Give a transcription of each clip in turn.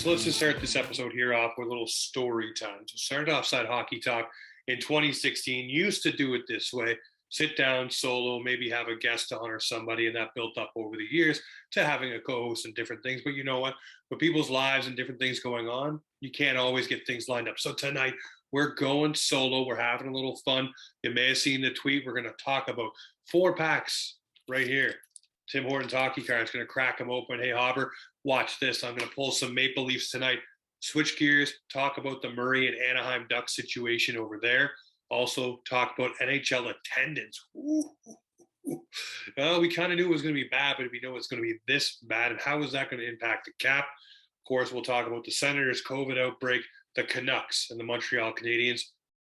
So let's just start this episode here off with a little story time. So started Offside Hockey Talk in 2016. Used to do it this way. Sit down solo, maybe have a guest on or somebody, and that built up over the years to having a co-host and different things. But you know what? With people's lives and different things going on, you can't always get things lined up. So tonight, we're going solo. We're having a little fun. You may have seen the tweet. We're going to talk about 4 packs right here. Tim Hortons hockey card is going to crack them open. Hey, Hobber, watch this. I'm going to pull some MapleLeafs tonight. Switch gears, talk about the Murray and Anaheim Ducks situation over there. Also talk about NHL attendance. We kind of knew it was going to be bad, but we know it's going to be this bad. And how is that going to impact the cap? Of course, we'll talk about the Senators' COVID outbreak, the Canucks and the Montreal Canadiens.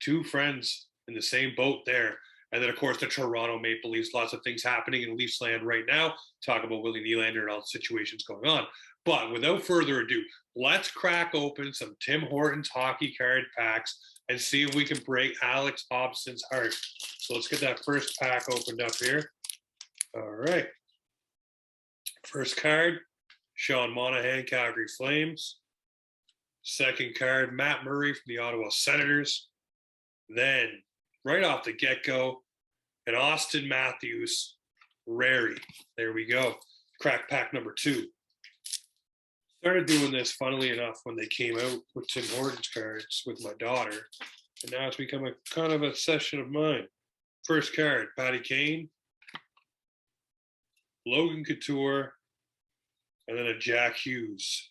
2 friends in the same boat there. And then, of course, the Toronto Maple Leafs. Lots of things happening in Leafs land right now. Talk about Willie Nylander and all the situations going on. But without further ado, let's crack open some Tim Hortons hockey card packs and see if we can break Alex Hobson's heart. So let's get that first pack opened up here. All right. First card, Sean Monahan, Calgary Flames. Second card, Matt Murray from the Ottawa Senators. Then, right off the get-go, an Austin Matthews rarity. There we go. Crack pack number 2. Started doing this, funnily enough, when they came out with Tim Hortons cards with my daughter. And now it's become a kind of a session of mine. First card, Patty Kane, Logan Couture, and then a Jack Hughes.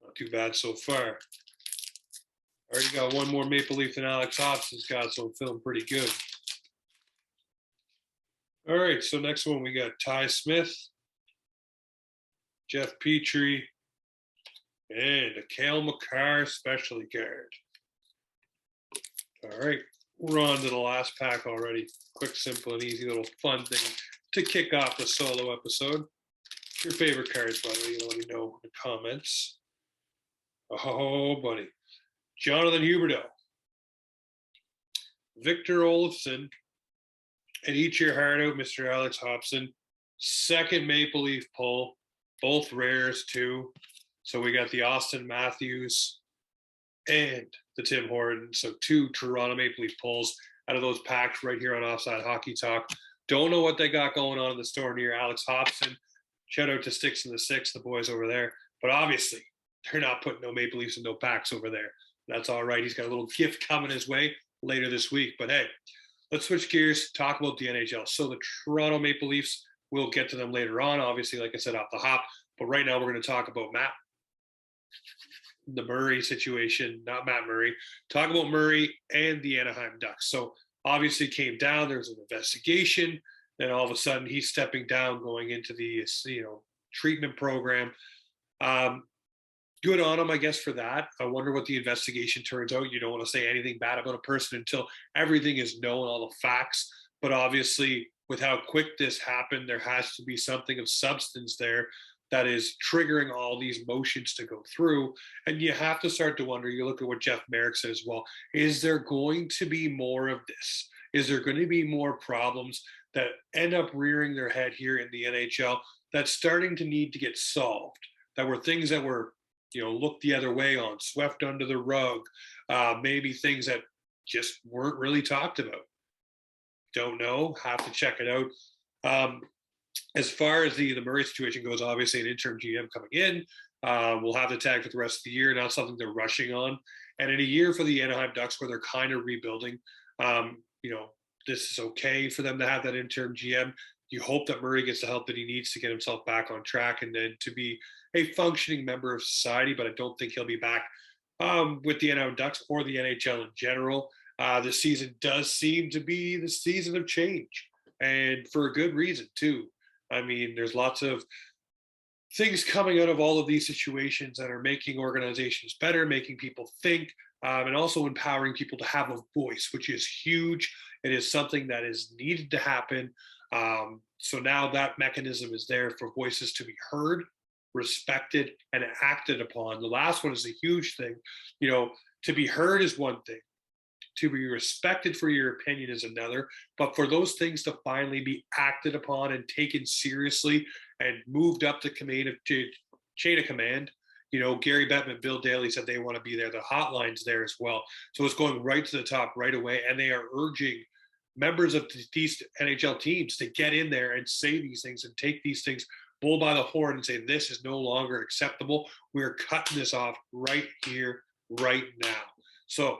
Not too bad so far. Already got one more Maple Leaf than Alex Hobson's got, so I'm feeling pretty good. All right, so next one we got Ty Smith, Jeff Petrie, and a Cale Makar specialty card. All right, we're on to the last pack already. Quick, simple, and easy little fun thing to kick off the solo episode. Your favorite cards, by the way, you let me know in the comments. Oh, buddy. Jonathan Huberdeau, Victor Olofsson, and eat your heart out, Mr. Alex Hobson. Second Maple Leaf pull, both rares too. So we got the Austin Matthews and the Tim Hortons. So 2 Toronto Maple Leaf pulls out of those packs right here on Offside Hockey Talk. Don't know what they got going on in the store near Alex Hobson. Shout out to Sticks in the Six, the boys over there. But obviously, they're not putting no Maple Leafs and no packs over there. That's all right. He's got a little gift coming his way later this week. But hey, let's switch gears, talk about the NHL. So the Toronto Maple Leafs, we'll get to them later on, obviously, like I said, off the hop. But right now we're going to talk about the Murray situation, not Matt Murray. Talk about Murray and the Anaheim Ducks. So obviously came down. There was an investigation. Then all of a sudden he's stepping down, going into the treatment program. Good on him, I guess, for that. I wonder what the investigation turns out. You don't want to say anything bad about a person until everything is known, all the facts. But obviously, with how quick this happened, there has to be something of substance there that is triggering all these motions to go through. And you have to start to wonder, you look at what Jeff Merrick said as well, is there going to be more of this? Is there going to be more problems that end up rearing their head here in the NHL that's starting to need to get solved? That were things that were looked the other way on, swept under the rug, maybe things that just weren't really talked about. Don't know, have to check it out. As far as the Murray situation goes, obviously an interim GM coming in. We'll have the tag for the rest of the year, not something they're rushing on. And in a year for the Anaheim Ducks where they're kind of rebuilding, this is okay for them to have that interim GM. You hope that Murray gets the help that he needs to get himself back on track and then to be a functioning member of society, but I don't think he'll be back with the Anaheim Ducks or the NHL in general. This season does seem to be the season of change, and for a good reason, too. I mean, there's lots of things coming out of all of these situations that are making organizations better, making people think, and also empowering people to have a voice, which is huge. It is something that is needed to happen. So now that mechanism is there for voices to be heard, respected, and acted upon. The last one is a huge thing. To be heard is one thing. To be respected for your opinion is another. But for those things to finally be acted upon and taken seriously and moved up the chain of command. Gary Bettman, Bill Daly said they want to be there. The hotline's there as well. So it's going right to the top right away. And they are urging members of these NHL teams to get in there and say these things and take these things bull by the horn and say, this is no longer acceptable. We're cutting this off right here, right now. So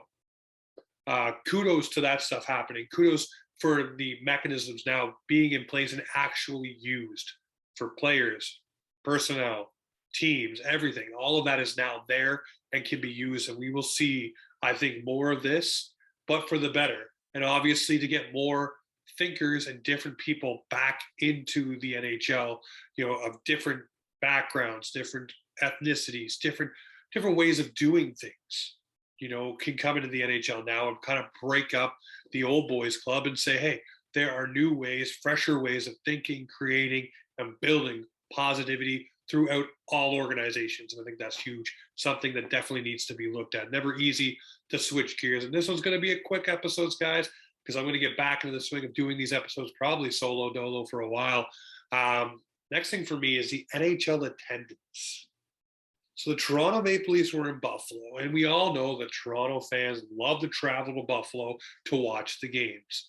kudos to that stuff happening. Kudos for the mechanisms now being in place and actually used for players, personnel, teams, everything. All of that is now there and can be used. And we will see, I think, more of this, but for the better. And obviously to get more thinkers and different people back into the NHL, of different backgrounds, different ethnicities, different ways of doing things, can come into the NHL now and kind of break up the old boys club and say, hey, there are new ways, fresher ways of thinking, creating, and building positivity throughout all organizations. And I think that's huge, something that definitely needs to be looked at. Never easy to switch gears. And this one's going to be a quick episode, guys, because I'm going to get back into the swing of doing these episodes, probably solo dolo for a while. Next thing for me is the NHL attendance. So the Toronto Maple Leafs were in Buffalo, and we all know that Toronto fans love to travel to Buffalo to watch the games.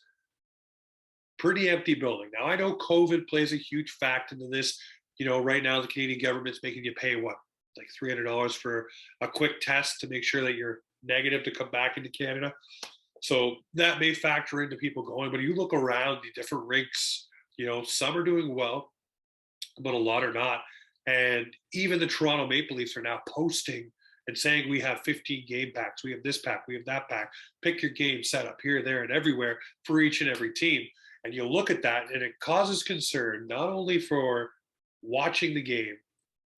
Pretty empty building. Now, I know COVID plays a huge factor into this. Right now the Canadian government's making you pay like $300 for a quick test to make sure that you're negative to come back into Canada. So that may factor into people going, but you look around the different rinks, some are doing well, but a lot are not. And even the Toronto Maple Leafs are now posting and saying, we have 15 game packs. We have this pack. We have that pack. Pick your game set up here, there, and everywhere for each and every team. And you look at that and it causes concern, not only for watching the game,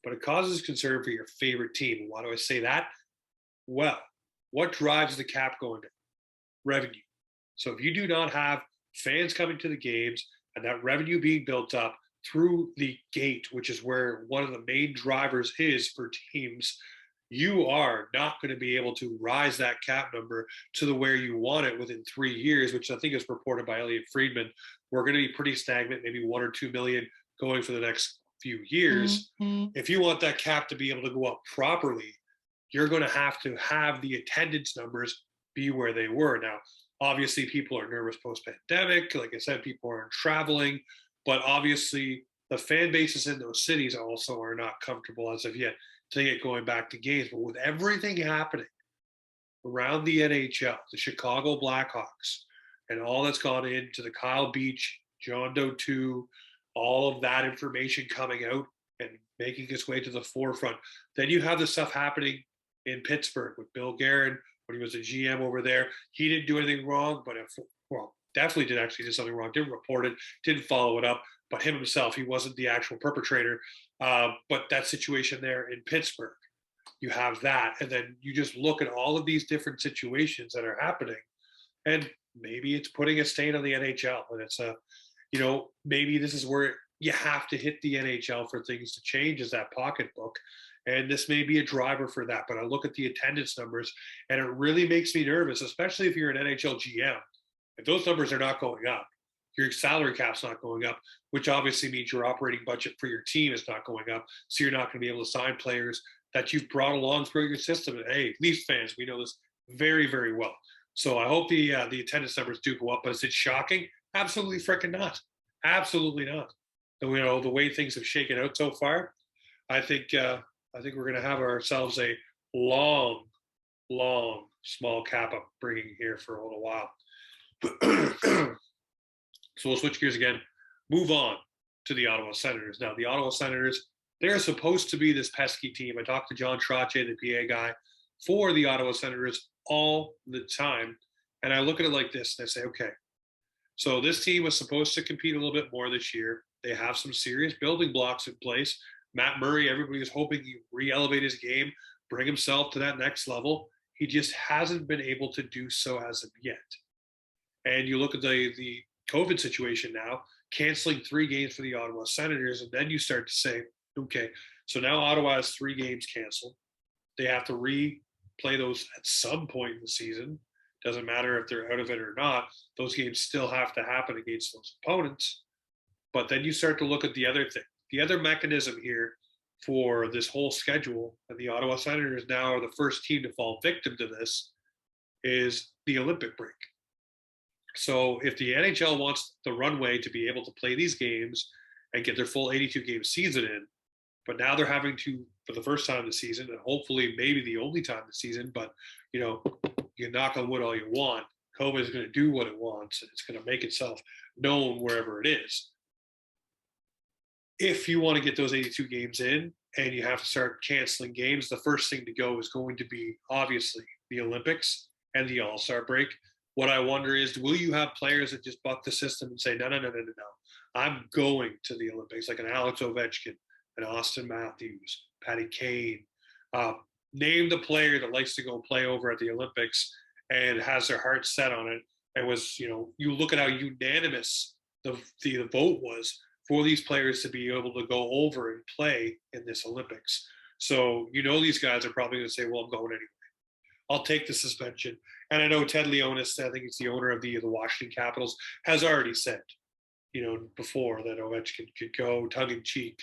but it causes concern for your favorite team. Why do I say that? Well, what drives the cap going down? Revenue. So if you do not have fans coming to the games and that revenue being built up through the gate, which is where one of the main drivers is for teams, you are not going to be able to rise that cap number to the where you want it within 3 years, which I think is reported by Elliot Friedman. We're going to be pretty stagnant, maybe 1 or 2 million going for the next few years. Mm-hmm. If you want that cap to be able to go up properly, you're going to have the attendance numbers be where they were. Now, obviously, people are nervous post-pandemic. Like I said, people aren't traveling, but obviously the fan bases in those cities also are not comfortable as of yet to get going back to games. But with everything happening around the NHL, the Chicago Blackhawks, and all that's gone into the Kyle Beach, John Doe 2, all of that information coming out and making its way to the forefront. Then you have the stuff happening in Pittsburgh with Bill Guerin when he was a GM over there. He didn't do anything wrong, but definitely did actually do something wrong. Didn't report it, didn't follow it up. But him himself, he wasn't the actual perpetrator. But that situation there in Pittsburgh, you have that. And then you just look at all of these different situations that are happening. And maybe it's putting a stain on the NHL. And it's maybe this is where you have to hit the NHL for things to change, is that pocketbook. And this may be a driver for that. But I look at the attendance numbers and it really makes me nervous, especially if you're an NHL GM. If those numbers are not going up, your salary cap's not going up, which obviously means your operating budget for your team is not going up. So you're not going to be able to sign players that you've brought along through your system. And hey, Leafs fans, we know this very, very well. So I hope the attendance numbers do go up. But is it shocking? Absolutely freaking not. Absolutely not. The way things have shaken out so far, I think we're going to have ourselves a long small cap upbringing here for a little while. So we'll switch gears again, move on to the Ottawa Senators. Now, the Ottawa Senators, they're supposed to be this pesky team. I talked to John Trottier, the PA guy, for the Ottawa Senators all the time. And I look at it like this, and I say, okay, so this team was supposed to compete a little bit more this year. They have some serious building blocks in place. Matt Murray, everybody was hoping he'd re-elevate his game, bring himself to that next level. He just hasn't been able to do so as of yet. And you look at the COVID situation now, canceling 3 games for the Ottawa Senators, and then you start to say, okay, so now Ottawa has 3 games canceled. They have to replay those at some point in the season. Doesn't matter if they're out of it or not. Those games still have to happen against those opponents. But then you start to look at the other thing. The other mechanism here for this whole schedule, and the Ottawa Senators now are the first team to fall victim to this, is the Olympic break. So if the NHL wants the runway to be able to play these games and get their full 82 game season in, but now they're having to, for the first time this season, and hopefully maybe the only time this season, but you know, you can knock on wood all you want. COVID is going to do what it wants, and it's going to make itself known wherever it is. If you want to get those 82 games in and you have to start canceling games, the first thing to go is going to be obviously the Olympics and the All-Star break. What I wonder is, will you have players that just buck the system and say, no, I'm going to the Olympics, like an Alex Ovechkin, an Austin Matthews, Patty Kane. Name the player that likes to go play over at the Olympics and has their heart set on it. And was, you look at how unanimous the vote was for these players to be able to go over and play in this Olympics. So, these guys are probably going to say, well, I'm going anyway. I'll take the suspension. And I know Ted Leonis, I think he's the owner of the Washington Capitals, has already said, before that Ovechkin could go tongue in cheek.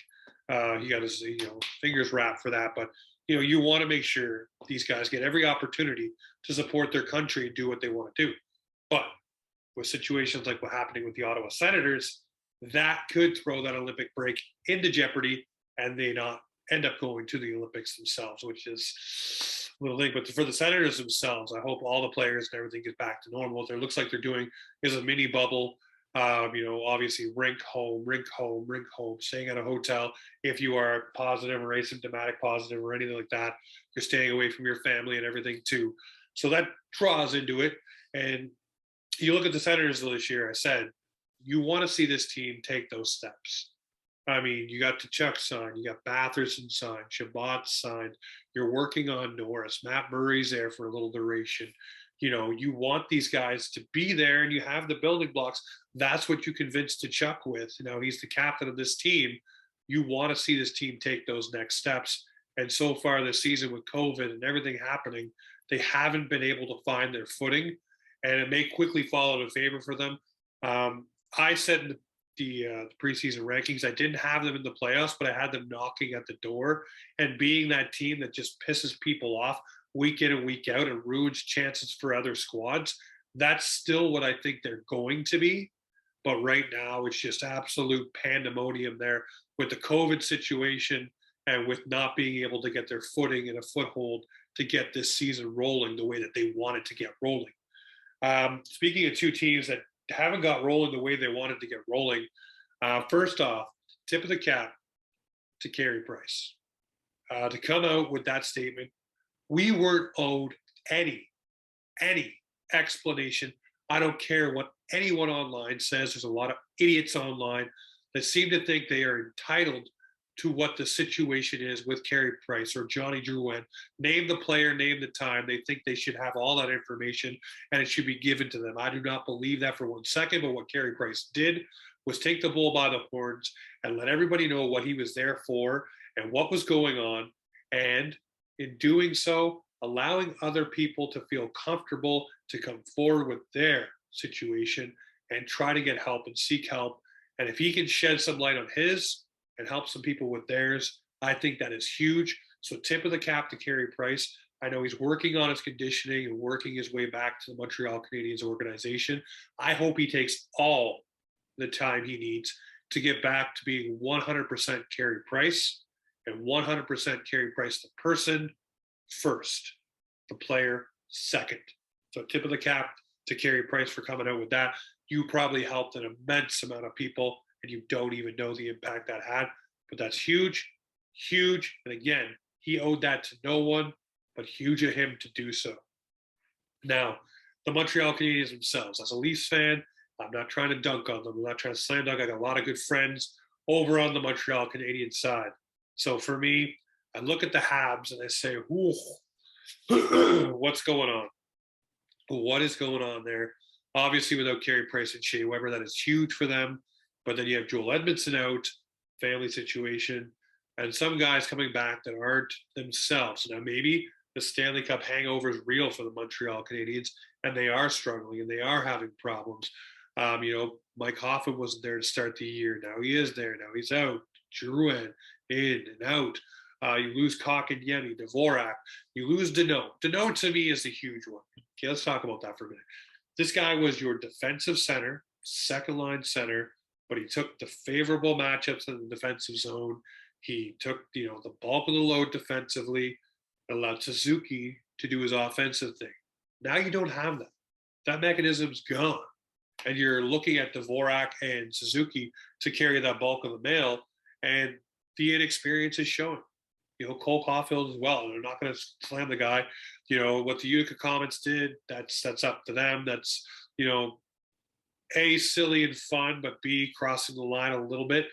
He got his, fingers wrapped for that. But, you want to make sure these guys get every opportunity to support their country and do what they want to do. But with situations like what's happening with the Ottawa Senators, that could throw that Olympic break into jeopardy, and they not end up going to the Olympics themselves, which is a little thing. But for the Senators themselves, I hope all the players and everything gets back to normal. What it looks like they're doing is a mini bubble. Obviously rink home, staying at a hotel. If you are positive or asymptomatic positive or anything like that, you're staying away from your family and everything too. So that draws into it. And you look at the Senators this year, I said, you want to see this team take those steps. I mean, you got Tkachuk signed, you got Batherson signed, Shabbat signed, you're working on Norris, Matt Murray's there for a little duration. You want these guys to be there, and you have the building blocks. That's what you convinced Tkachuk with. He's the captain of this team. You want to see this team take those next steps. And so far this season with COVID and everything happening, they haven't been able to find their footing, and it may quickly fall out of favor for them. I said in the preseason rankings, I didn't have them in the playoffs, but I had them knocking at the door and being that team that just pisses people off week in and week out and ruins chances for other squads. That's still what I think they're going to be. But right now, it's just absolute pandemonium there with the COVID situation and with not being able to get their footing and a foothold to get this season rolling the way that they wanted to get rolling. Speaking of two teams that haven't got rolling the way they wanted to get rolling, first off, tip of the cap to Carey Price. To come out with that statement, we weren't owed any explanation. I don't care what anyone online says. There's a lot of idiots online that seem to think they are entitled to what the situation is with Carey Price or Johnny Drouin. Name the player, name the time. They think they should have all that information and it should be given to them. I do not believe that for 1 second, but what Carey Price did was take the bull by the horns and let everybody know what he was there for and what was going on. And in doing so, allowing other people to feel comfortable to come forward with their situation and try to get help and seek help. And if he can shed some light on his and help some people with theirs, I think that is huge. So tip of the cap to Carey Price. I know he's working on his conditioning and working his way back to the Montreal Canadiens organization. I hope he takes all the time he needs to get back to being 100% Carey Price and 100% Carey Price the person first, the player second. So tip of the cap to Carey Price for coming out with that. You probably helped an immense amount of people and you don't even know the impact that had, but that's huge. And again, he owed that to no one, but huge of him to do so. Now, the Montreal Canadiens themselves, as a Leafs fan, I'm not trying to dunk on them. I'm not trying to slam dunk. I got a lot of good friends over on the Montreal Canadiens side. So for me, I look at the Habs and I say, what's going on? What is going on there? Obviously, without Carey Price and Shea Weber, that is huge for them. But then you have Joel Edmondson out, family situation, and some guys coming back that aren't themselves. Now, maybe the Stanley Cup hangover is real for the Montreal Canadiens, and they are struggling and they are having problems. Mike Hoffman wasn't there to start the year. Now he is there. Now he's out. Drouin in and out. You lose Kotkaniemi, Dvorak. You lose Danault. Danault to me is a huge one. Okay, let's talk about that for a minute. This guy was your defensive center, second line center, but he took the favorable matchups in the defensive zone. He took, the bulk of the load defensively, allowed Suzuki to do his offensive thing. Now you don't have that. That mechanism's gone. And you're looking at Dvorak and Suzuki to carry that bulk of the mail, and the inexperience is showing. Cole Caulfield as well. They're not going to slam the guy. What the Utica Comets did, that's up to them. That's, A, silly and fun, but B, crossing the line a little bit.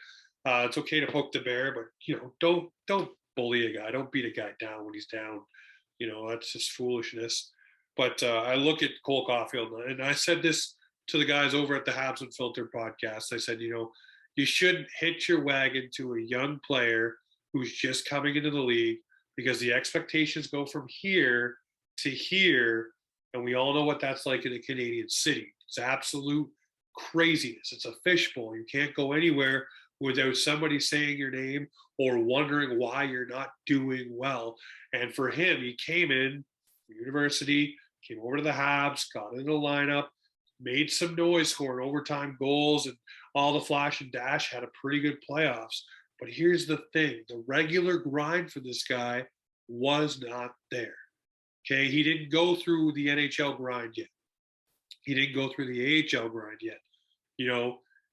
It's okay to poke the bear, but, don't bully a guy. Don't beat a guy down when he's down. That's just foolishness. But I look at Cole Caulfield, and I said this to the guys over at the Habs Unfiltered podcast. I said, you shouldn't hitch your wagon to a young player who's just coming into the league, because the expectations go from here to here, and we all know what that's like in a Canadian city. It's absolute craziness. It's a fishbowl. You can't go anywhere without somebody saying your name or wondering why you're not doing well. And for him, he came in university, came over to the Habs, got in the lineup, made some noise, scoring overtime goals and all the flash and dash, had a pretty good playoffs. But here's the thing, the regular grind for this guy was not there. Okay, he didn't go through the NHL grind yet. He didn't go through the AHL grind yet.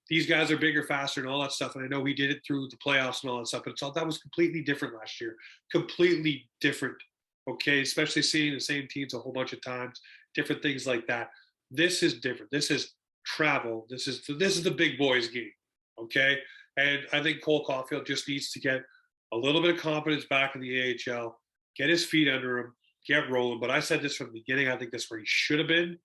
These guys are bigger, faster, and all that stuff. And I know he did it through the playoffs and all that stuff, but that was completely different last year. Completely different. Okay, especially seeing the same teams a whole bunch of times, different things like that. This is different. This is travel. This is the big boys game. Okay. And I think Cole Caulfield just needs to get a little bit of confidence back in the AHL, get his feet under him, get rolling. But I said this from the beginning. I think that's where he should have been.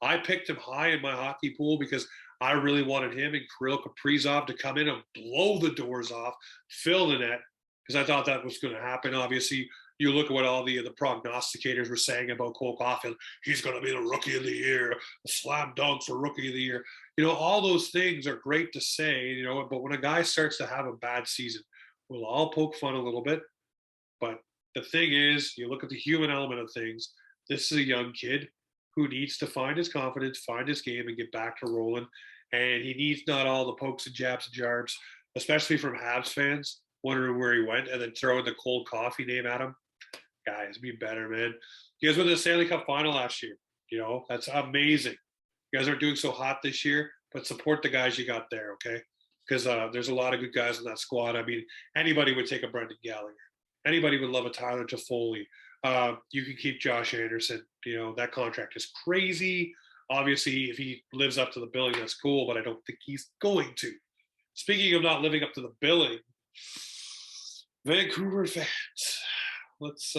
I picked him high in my hockey pool because I really wanted him and Kirill Kaprizov to come in and blow the doors off, fill the net, because I thought that was going to happen. Obviously, you look at what all the prognosticators were saying about Cole Caulfield. He's going to be the rookie of the year, a slam dunk for rookie of the year. All those things are great to say, but when a guy starts to have a bad season, we'll all poke fun a little bit. But the thing is, you look at the human element of things. This is a young kid who needs to find his confidence, find his game, and get back to rolling. And he needs not all the pokes and jabs and jarbs, especially from Habs fans, wondering where he went, and then throwing the cold coffee name at him. Guys, be better, man. You guys went to the Stanley Cup final last year. That's amazing. You guys aren't doing so hot this year, but support the guys you got there, okay? Because there's a lot of good guys in that squad. I mean, anybody would take a Brendan Gallagher. Anybody would love a Tyler Toffoli. You can keep Josh Anderson. That contract is crazy. Obviously, if he lives up to the billing, that's cool, but I don't think he's going to. Speaking of not living up to the billing, Vancouver fans, let's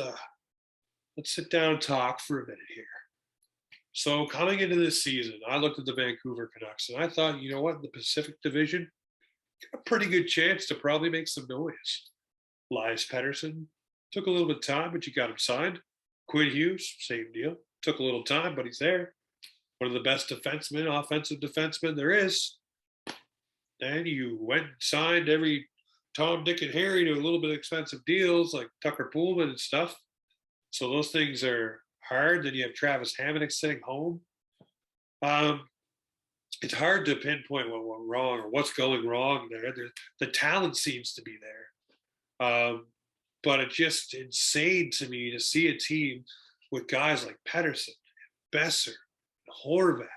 sit down and talk for a minute here. So coming into this season, I looked at the Vancouver Canucks and I thought, you know what, the Pacific Division, got a pretty good chance to probably make some noise. Elias Pettersson took a little bit of time, but you got him signed. Quinn Hughes, same deal. Took a little time, but he's there. One of the best defensemen, offensive defensemen there is. Then you went and signed every Tom, Dick, and Harry to a little bit expensive deals like Tucker Poolman and stuff. So those things are hard. Then you have Travis Hamonic sitting home. It's hard to pinpoint what went wrong or what's going wrong there. The talent seems to be there. But it's just insane to me to see a team with guys like Pettersson, Besser, Horvat.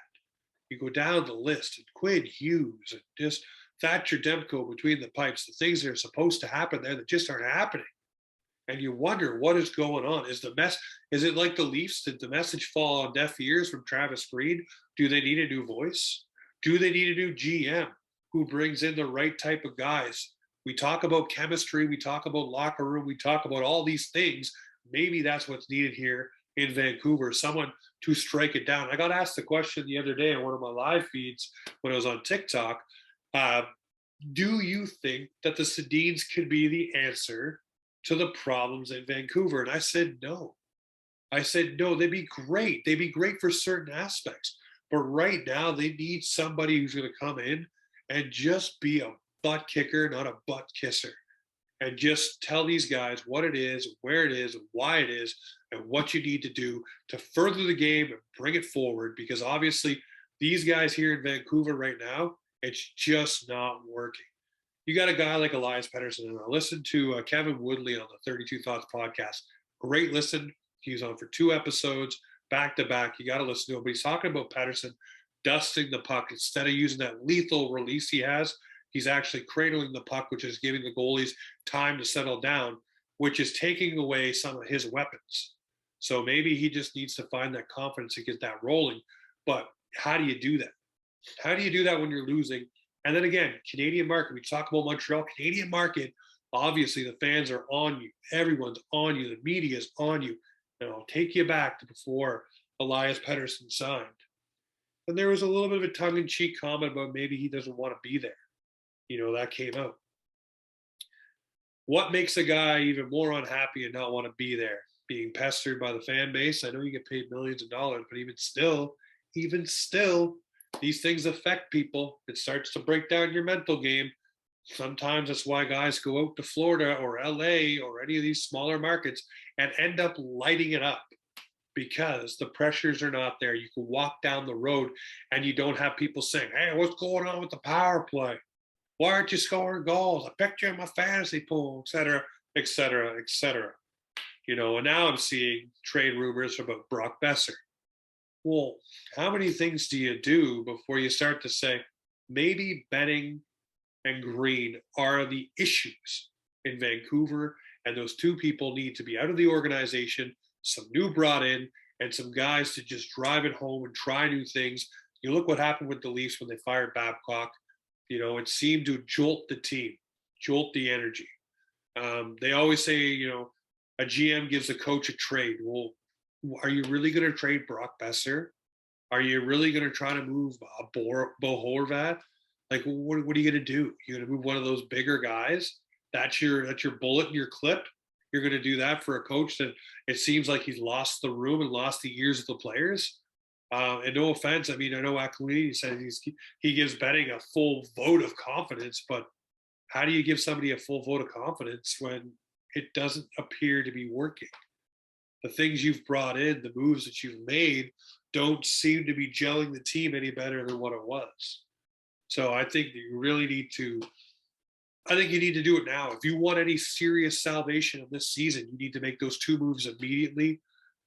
You go down the list, and Quinn Hughes, and just Thatcher Demko between the pipes, the things that are supposed to happen there that just aren't happening. And you wonder what is going on. Is it like the Leafs? Did the message fall on deaf ears from Travis Green? Do they need a new voice? Do they need a new GM who brings in the right type of guys? We talk about chemistry, we talk about locker room, we talk about all these things. Maybe that's what's needed here in Vancouver, someone to strike it down. I got asked the question the other day on one of my live feeds when I was on TikTok. Do you think that the Sedins could be the answer to the problems in Vancouver? And I said no. They'd be great. They'd be great for certain aspects. But right now, they need somebody who's going to come in and just be a butt kicker, not a butt kisser. And just tell these guys what it is, where it is, why it is, and what you need to do to further the game and bring it forward. Because obviously, these guys here in Vancouver right now, it's just not working. You got a guy like Elias Pettersson, and I listened to Kevin Woodley on the 32 Thoughts podcast. Great listen. He's on for 2 episodes back to back. You got to listen to him. But he's talking about Pettersson dusting the puck instead of using that lethal release he has. He's actually cradling the puck, which is giving the goalies time to settle down, which is taking away some of his weapons. So maybe he just needs to find that confidence to get that rolling. But how do you do that? How do you do that when you're losing? And then again, Canadian market, we talk about Montreal, Canadian market, obviously the fans are on you. Everyone's on you. The media is on you. And I'll take you back to before Elias Pettersson signed. And there was a little bit of a tongue-in-cheek comment about maybe he doesn't want to be there. That came out. What makes a guy even more unhappy and not want to be there? Being pestered by the fan base. I know you get paid millions of dollars, but even still, these things affect people. It starts to break down your mental game. Sometimes that's why guys go out to Florida or LA or any of these smaller markets and end up lighting it up because the pressures are not there. You can walk down the road and you don't have people saying, hey, what's going on with the power play? Why aren't you scoring goals? I picked you in my fantasy pool, et cetera, et cetera, et cetera. And now I'm seeing trade rumors about Brock Besser. Well, how many things do you do before you start to say, maybe Benning and Green are the issues in Vancouver, and those 2 people need to be out of the organization, some new brought in, and some guys to just drive it home and try new things. You look what happened with the Leafs when they fired Babcock. It seemed to jolt the team, jolt the energy. They always say, a GM gives a coach a trade. Well, are you really going to trade Brock Besser? Are you really going to try to move Bo Horvat? Like, what are you going to do? You're going to move one of those bigger guys? That's your bullet in your clip? You're going to do that for a coach that it seems like he's lost the room and lost the ears of the players? And no offense, I mean, I know Aquilini said he gives Benning a full vote of confidence, but how do you give somebody a full vote of confidence when it doesn't appear to be working? The things you've brought in, the moves that you've made, don't seem to be gelling the team any better than what it was. So I think that you really need to do it now. If you want any serious salvation of this season, you need to make those 2 moves immediately.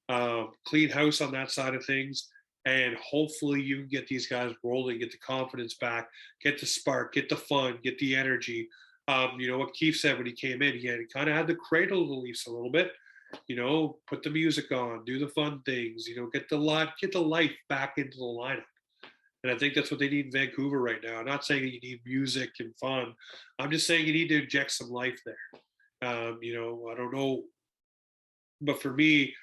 Clean house on that side of things. And hopefully you can get these guys rolling, get the confidence back, get the spark, get the fun, get the energy. What Keefe said when he came in, he kind of had to cradle the Leafs a little bit. Put the music on, do the fun things, get the life back into the lineup. And I think that's what they need in Vancouver right now. I'm not saying that you need music and fun. I'm just saying you need to inject some life there. I don't know. But for me,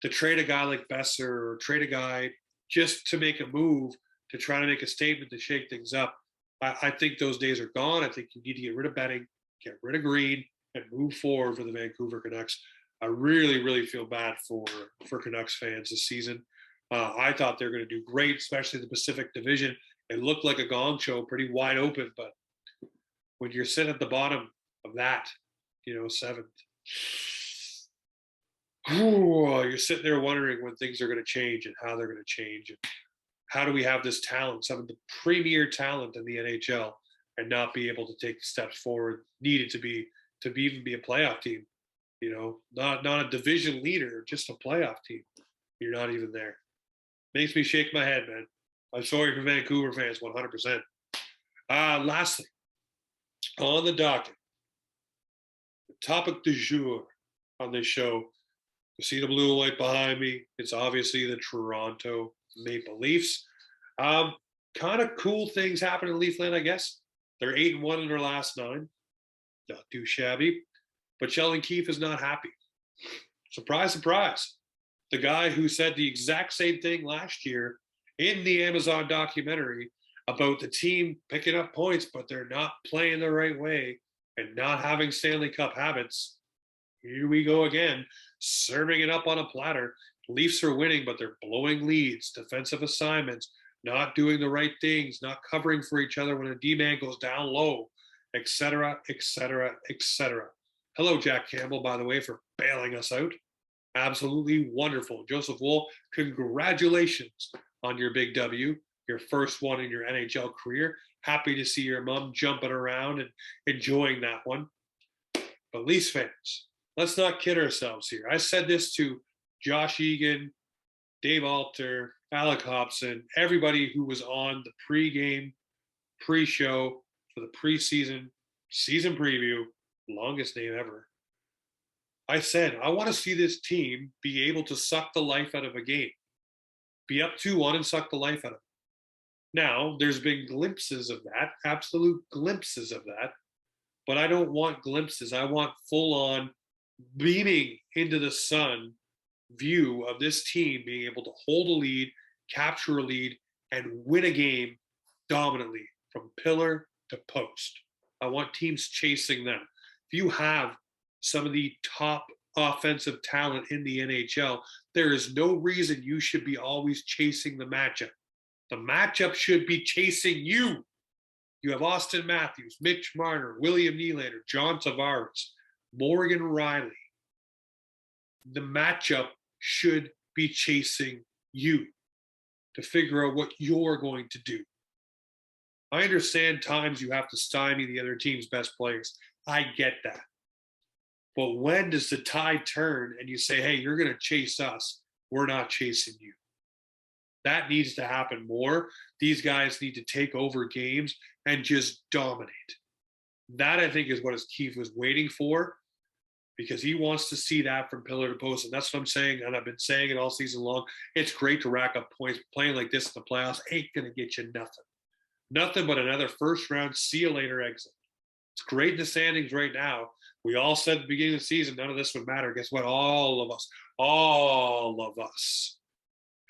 to trade a guy like Besser or trade a guy just to make a move, to try to make a statement, to shake things up, I think those days are gone. I think you need to get rid of Benning, get rid of Green, and move forward for the Vancouver Canucks. I really, really feel bad for Canucks fans this season. I thought they were going to do great, especially the Pacific Division. It looked like a gong show, pretty wide open. But when you're sitting at the bottom of that, 7th, you're sitting there wondering when things are going to change and how they're going to change. And how do we have this talent, some of the premier talent in the NHL, and not be able to take the steps forward needed to even be a playoff team? Not a division leader, just a playoff team. You're not even there. Makes me shake my head, man. I'm sorry for Vancouver fans, 100%. Lastly, on the docket, the topic du jour on this show, you see the blue and white behind me. It's obviously the Toronto MapleLeafs. Kind of cool things happen in Leafland, I guess. They're 8-1 in their last 9. Not too shabby. But Sheldon Keefe is not happy. Surprise, surprise. The guy who said the exact same thing last year in the Amazon documentary about the team picking up points, but they're not playing the right way and not having Stanley Cup habits. Here we go again, serving it up on a platter. Leafs are winning, but they're blowing leads, defensive assignments, not doing the right things, not covering for each other when a D-man goes down low, etc., etc., etc. Hello, Jack Campbell, by the way, for bailing us out. Absolutely wonderful. Joseph Wool, congratulations on your big W, your first one in your NHL career. Happy to see your mom jumping around and enjoying that one. But Leafs fans, let's not kid ourselves here. I said this to Josh Egan, Dave Alter, Alec Hobson, everybody who was on the pregame, pre-show for the preseason season preview, longest name ever. I said, I want to see this team be able to suck the life out of a game, be up 2-1 and suck the life out of it. Now, there's been glimpses of that, absolute glimpses of that, but I don't want glimpses. I want full-on beaming into the sun view of this team being able to hold a lead, capture a lead, and win a game dominantly from pillar to post. I want teams chasing them. If you have some of the top offensive talent in the NHL, there is no reason you should be always chasing the matchup. The matchup should be chasing you. You have Austin Matthews, Mitch Marner, William Nylander, John Tavares, Morgan Riley. The matchup should be chasing you to figure out what you're going to do. I understand times you have to stymie the other team's best players. I get that. But when does the tide turn and you say, hey, you're going to chase us, we're not chasing you? That needs to happen more. These guys need to take over games and just dominate. That, I think, is what Keith was waiting for, because he wants to see that from pillar to post. And that's what I'm saying, and I've been saying it all season long. It's great to rack up points. Playing like this in the playoffs ain't going to get you nothing. Nothing but another first-round see-you-later exit. It's great in the standings right now. We all said at the beginning of the season, none of this would matter. Guess what? All of us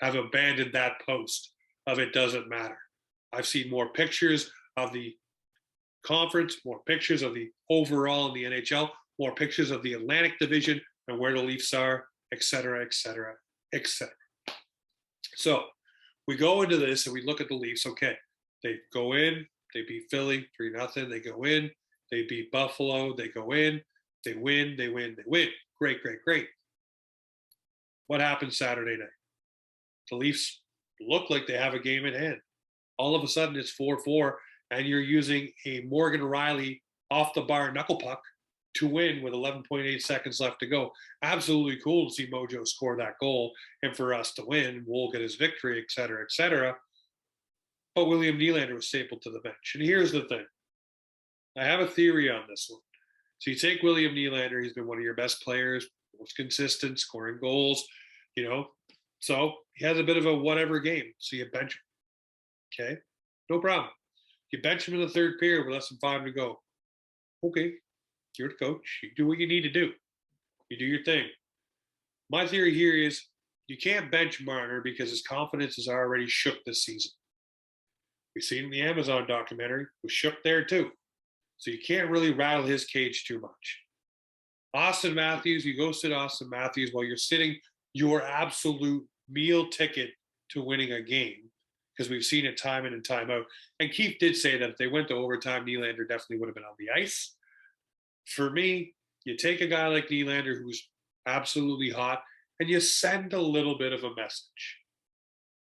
have abandoned that post of it doesn't matter. I've seen more pictures of the conference, more pictures of the overall in the NHL, more pictures of the Atlantic Division and where the Leafs are, et cetera, et cetera, et cetera. So we go into this and we look at the Leafs. Okay, they go in, they beat Philly 3-0. They go in, they beat Buffalo. They go in, they win, they win, they win. Great, great, great. What happened Saturday night? The Leafs look like they have a game in hand. All of a sudden, it's 4-4, and you're using a Morgan Riley off the bar knuckle puck to win with 11.8 seconds left to go. Absolutely cool to see Mojo score that goal and for us to win. We'll get his victory, et cetera, et cetera. But William Nylander was stapled to the bench. And here's the thing. I have a theory on this one. So you take William Nylander, he's been one of your best players, most consistent, scoring goals, So he has a bit of a whatever game. So you bench him. Okay? No problem. You bench him in the third period with less than 5 to go. Okay. You're the coach. You do what you need to do. You do your thing. My theory here is you can't bench Marner because his confidence is already shook this season. We've seen in the Amazon documentary, was shook there too. So you can't really rattle his cage too much. Austin Matthews, you go sit Austin Matthews while you're sitting your absolute meal ticket to winning a game, because we've seen it time in and time out. And Keith did say that if they went to overtime, Nylander definitely would have been on the ice. For me, you take a guy like Nylander who's absolutely hot and you send a little bit of a message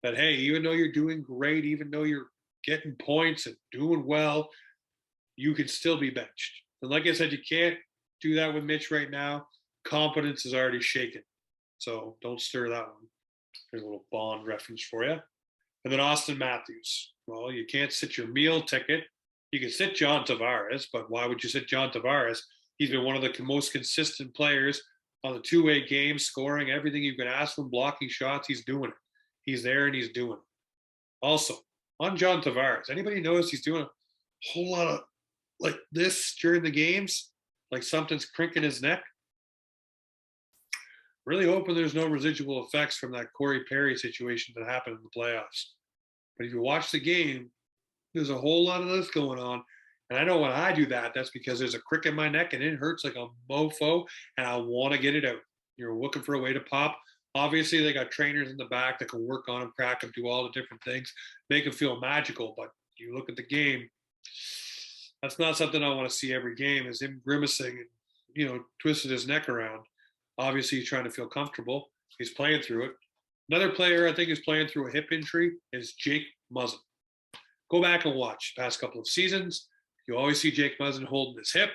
that, hey, even though you're doing great, even though you're getting points and doing well, you can still be benched. And like I said, you can't do that with Mitch right now. Confidence is already shaken. So don't stir that one. There's a little Bond reference for you. And then Austin Matthews. Well, you can't sit your meal ticket. You can sit John Tavares, but why would you sit John Tavares? He's been one of the most consistent players on the two-way game, scoring everything you can ask from, blocking shots. He's doing it. He's there and he's doing it. Also, on John Tavares, anybody notice he's doing a whole lot of like this during the games? Like something's crinking his neck? Really hoping there's no residual effects from that Corey Perry situation that happened in the playoffs. But if you watch the game, there's a whole lot of this going on. And I know when I do that, that's because there's a crick in my neck and it hurts like a mofo and I want to get it out. You're looking for a way to pop. Obviously, they got trainers in the back that can work on them, crack them, do all the different things, make them feel magical. But you look at the game, That's not something I want to see every game, is him grimacing and, twisted his neck around. Obviously, he's trying to feel comfortable. He's playing through it. Another player I think is playing through a hip injury is Jake Muzzin. Go back and watch the past couple of seasons. You always see Jake Muzzin holding his hip.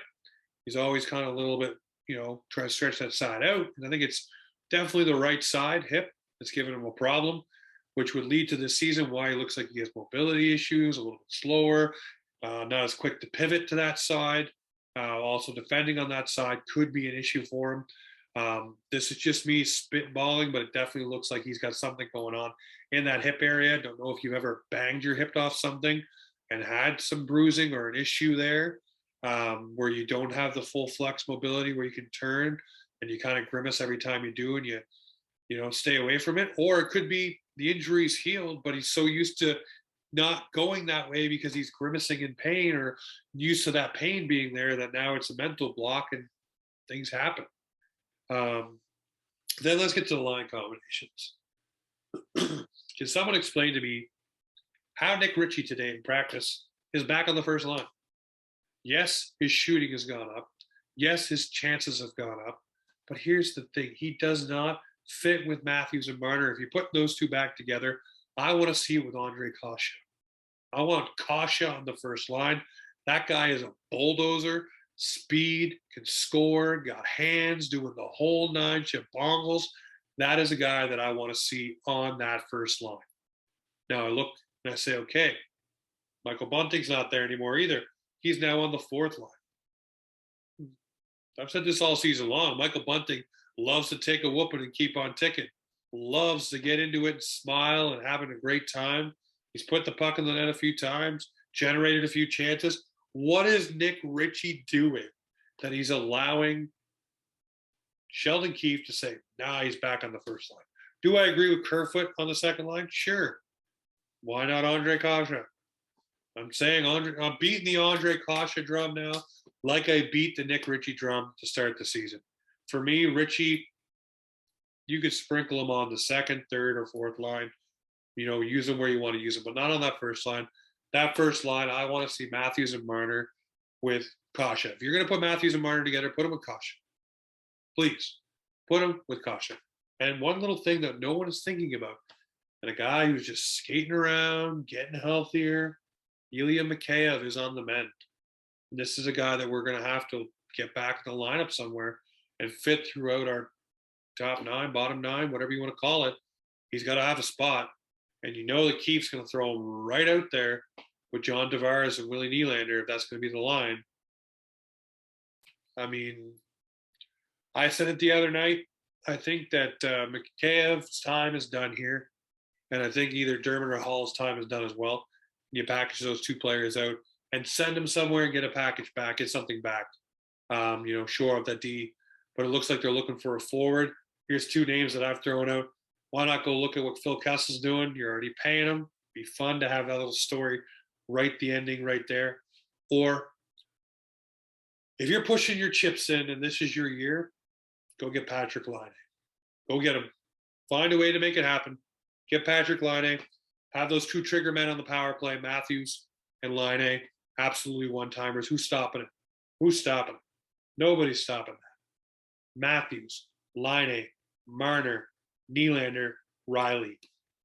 He's always kind of a little bit, trying to stretch that side out. And I think it's definitely the right side hip that's giving him a problem, which would lead to this season why he looks like he has mobility issues, a little bit slower, not as quick to pivot to that side. Also, defending on that side could be an issue for him. This is just me spitballing, but it definitely looks like he's got something going on in that hip area. Don't know if you've ever banged your hip off something and had some bruising or an issue there, where you don't have the full flex mobility where you can turn and you kind of grimace every time you do, and you stay away from it. Or it could be the injury's healed, but he's so used to not going that way because he's grimacing in pain or used to that pain being there that now it's a mental block and things happen. Then let's get to the line combinations. Can someone explain to me how Nick Ritchie today in practice is back on the first line? Yes, his shooting has gone up. Yes, his chances have gone up. But here's the thing. He does not fit with Matthews and Marner. If you put those two back together, I want to see it with Ondrej Kase. I want Kase on the first line. That guy is a bulldozer. Speed, can score, got hands, doing the whole nine bongles. That is a guy that I want to see on that first line. Now I look and I say, okay, Michael Bunting's not there anymore either. He's now on the fourth line. I've said this all season long. Michael Bunting loves to take a whooping and keep on ticking. Loves to get into it and smile and having a great time. He's put the puck in the net a few times, generated a few chances. What is Nick Ritchie doing that he's allowing Sheldon Keefe to say, nah, he's back on the first line? Do I agree with Kerfoot on the second line? Sure. Why not Ondrej Kase? I'm saying I'm beating the Ondrej Kase drum now like I beat the Nick Ritchie drum to start the season. For me, Ritchie, you could sprinkle him on the second, third, or fourth line. Use him where you want to use him, but not on that first line. That first line, I want to see Matthews and Marner with Kase. If you're going to put Matthews and Marner together, put them with Kase. Please, put them with Kase. And one little thing that no one is thinking about, and a guy who's just skating around, getting healthier, Ilya Mikheyev is on the mend. And this is a guy that we're going to have to get back in the lineup somewhere and fit throughout our top nine, bottom nine, whatever you want to call it. He's got to have a spot. And that Keefe's going to throw him right out there with John Tavares and Willie Nylander if that's going to be the line. I mean, I said it the other night. I think that Mikheyev's time is done here. And I think either Dermott or Hall's time is done as well. You package those two players out and send them somewhere and get a package back, get something back. Shore up that D. But it looks like they're looking for a forward. Here's two names that I've thrown out. Why not go look at what Phil Kessel's doing? You're already paying him. Be fun to have that little story, write the ending right there. Or if you're pushing your chips in and this is your year, go get Patrick Laine. Go get him. Find a way to make it happen. Get Patrick Laine. Have those two trigger men on the power play, Matthews and Laine. Absolutely one-timers. Who's stopping it? Who's stopping it? Nobody's stopping that. Matthews, Laine, Marner, Nylander, Riley.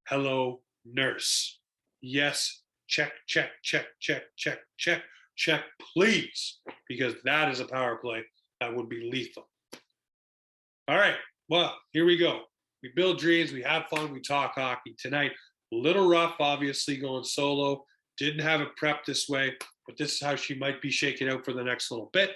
Hello, nurse. Yes, check, check, check, check, check, check, check, please, because that is a power play that would be lethal. All right, well, here we go. We build dreams, we have fun, we talk hockey. Tonight, a little rough, obviously, going solo. Didn't have it prepped this way, but this is how she might be shaking out for the next little bit.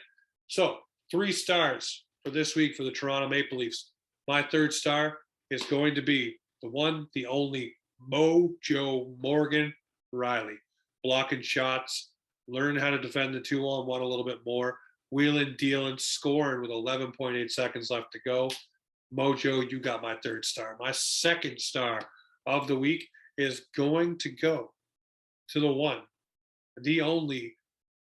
So, 3 stars for this week for the Toronto Maple Leafs. My third star is going to be the one, the only Mojo Morgan Riley. Blocking shots, learn how to defend the 2-on-1 a little bit more, wheeling, dealing, scoring with 11.8 seconds left to go. Mojo, you got my third star. My second star of the week is going to go to the one, the only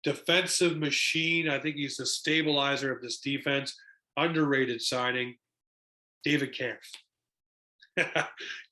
defensive machine. I think he's the stabilizer of this defense. Underrated signing, David Kampf.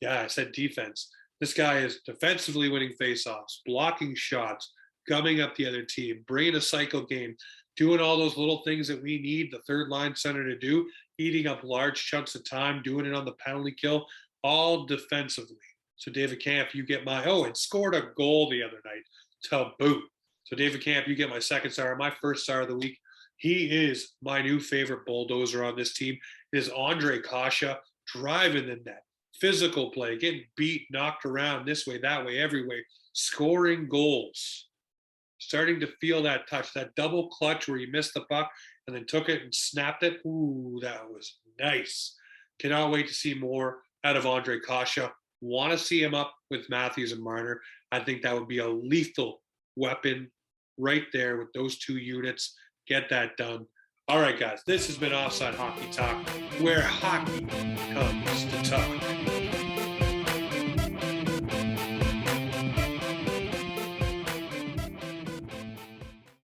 Yeah, I said defense. This guy is defensively winning faceoffs, blocking shots, gumming up the other team, bringing a cycle game, doing all those little things that we need the third line center to do, eating up large chunks of time, doing it on the penalty kill, all defensively. So David Kampf, you get and scored a goal the other night to boot. So David Kampf, you get my second star, my first star of the week. He is my new favorite bulldozer on this team. It is Ondrej Kase driving the net, physical play, getting beat, knocked around this way, that way, every way, scoring goals. Starting to feel that touch, that double clutch where you missed the puck and then took it and snapped it. Ooh, that was nice. Cannot wait to see more out of Ondrej Kase. Want to see him up with Matthews and Marner. I think that would be a lethal weapon right there with those two units. Get that done. All right, guys, this has been Offside Hockey Talk, where hockey comes to talk.